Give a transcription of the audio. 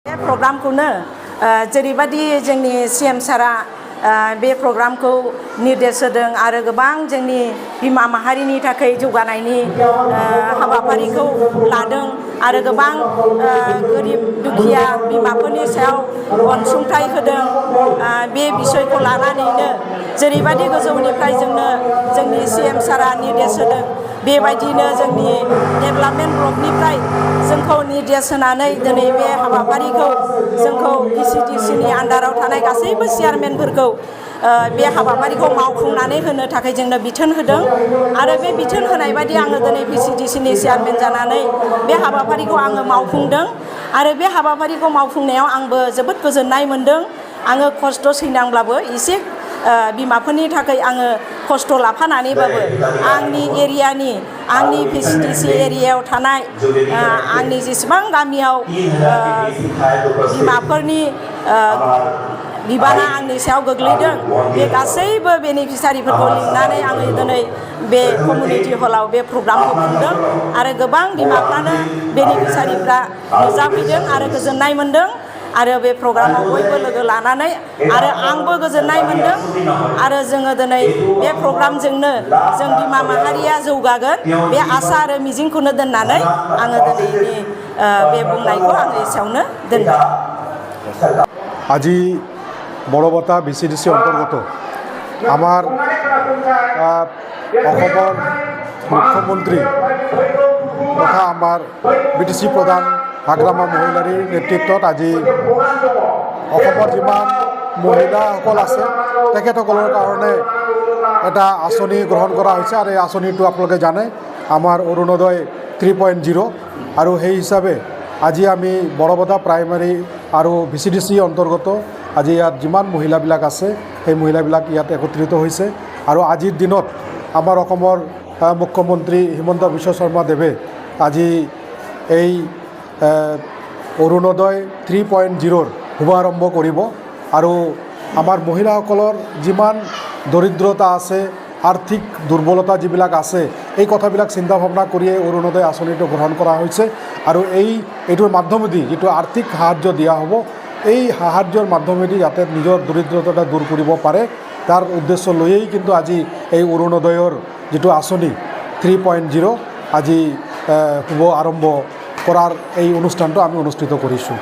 बे प्रग्रामखौनो जेरैबायदि जोंनि सीएम सारा बे प्रग्रामखौ निर्देश होदों आरो गोबां जोंनि बिमा माहारिनि थाखाय जौगानायनि हाबाफारिखौ लादों आरो गोबां गोरिब दुखिया बिमाफोरनि सायाव अनसुंथाइ होदों। बे बिषयखौ लानानैनो जेरैबायदि गोजौनिफ्राय जोंनि सीएम सारा निर्देश होदों बेबायदिनो जोंनि डेभेलपमेन्ट ब्लकनिफ्राय जोंखौ निर्देश होनानै दिनै बे हाबाफारिखौ जोंखौ VCDCनि आन्दाराव थानाय गासैबो चेयारमेनफोरखौ बे हाबाफारिखौ मावफुंनानै होनो थाखाय जोंनो बिथोन होदों आरो बे बिथोन होनाय बायदि आङो दिनै VCDCनि चेयारमेन जानानै बे हाबाफारिखौ आङो मावफुंदों आरो बे हाबाफारिखौ मावफुंनायाव आंबो जोबोद गोजोननाय मोनदों। आङो खस्थ' सैनांब्लाबो एसे बिमाफोरनि थाखाय आङो खस्थ' लाफानानैबाबो आंनि एरियानि आंनि VCDC एरियायाव थानाय आंनि जेसेबां गामियाव बिमाफोरनि बिबाना आंनि सायाव गोग्लैदों बे गासैबो बेनिफिसारिफोरखौ लिंनानै आङो दिनै बे कमिउनिटि हलाव बे प्रग्रामखौ खुंदों आरो गोबां बिमाफ्रानो बेनिफिसारिफ्रा नुजाफैदों आरो गोजोननाय मोनदों आरो बे प्रग्रामाव बयबो लोगो लानानै आरो आंबो गोजोननाय मोनदों आरो जोङो दिनै बे प्रग्रामजोंनो जों बिमा माहारिया जौगागोन बे आसा आरो मिजिंखौनो दोननानै आङो दिनैनि बे बुंनायखौ आङो एसेयावनो दोनबाय। আজি বড়বতা VCDC অন্তর্গত আমার মুখ্যমন্ত্রী তথা আমার BTC প্রধান হাগ্ৰামা মহিলাৰীৰ নেতৃত্বত আজি যিমান মহিলাসকল আছে তেখেতসকলৰ কাৰণে এটা আঁচনি গ্ৰহণ কৰা হৈছে আৰু এই আঁচনিটো আপোনালোকে জানে আমাৰ অৰুণোদয় 3.0 আৰু সেই হিচাপে আজি আমি বড়বতা প্ৰাইমাৰী আৰু VCDC অন্তৰ্গত আজি ইয়াত যিমান মহিলাবিলাক আছে সেই মহিলাবিলাক ইয়াত একত্ৰিত হৈছে আৰু আজিৰ দিনত আমাৰ অসমৰ মুখ্যমন্ত্ৰী হিমন্ত বিশ্ব শৰ্মা দেৱে আজি এই অৰুণোদয় 3.0ৰ শুভাৰম্ভ কৰিব আৰু আমাৰ মহিলাসকলৰ যিমান দৰিদ্ৰতা আছে আৰ্থিক দুৰ্বলতা যিবিলাক আছে এই কথাবিলাক চিন্তা ভাৱনা কৰিয়ে অৰুণোদয় আঁচনিটো গ্ৰহণ কৰা হৈছে আৰু এইটোৰ মাধ্যমেদি যিটো আৰ্থিক সাহায্য দিয়া হ'ব এই সাহায্যৰ মাধ্যমেদি যাতে নিজৰ দৰিদ্ৰতা দূৰ কৰিব পাৰে তাৰ উদ্দেশ্য লৈয়েই কিন্তু আজি এই অৰুণোদয়ৰ যিটো আঁচনি 3.0 আজি শুভ আৰম্ভ কৰাৰ এই অনুষ্ঠানটো আমি অনুষ্ঠিত কৰিছোঁ।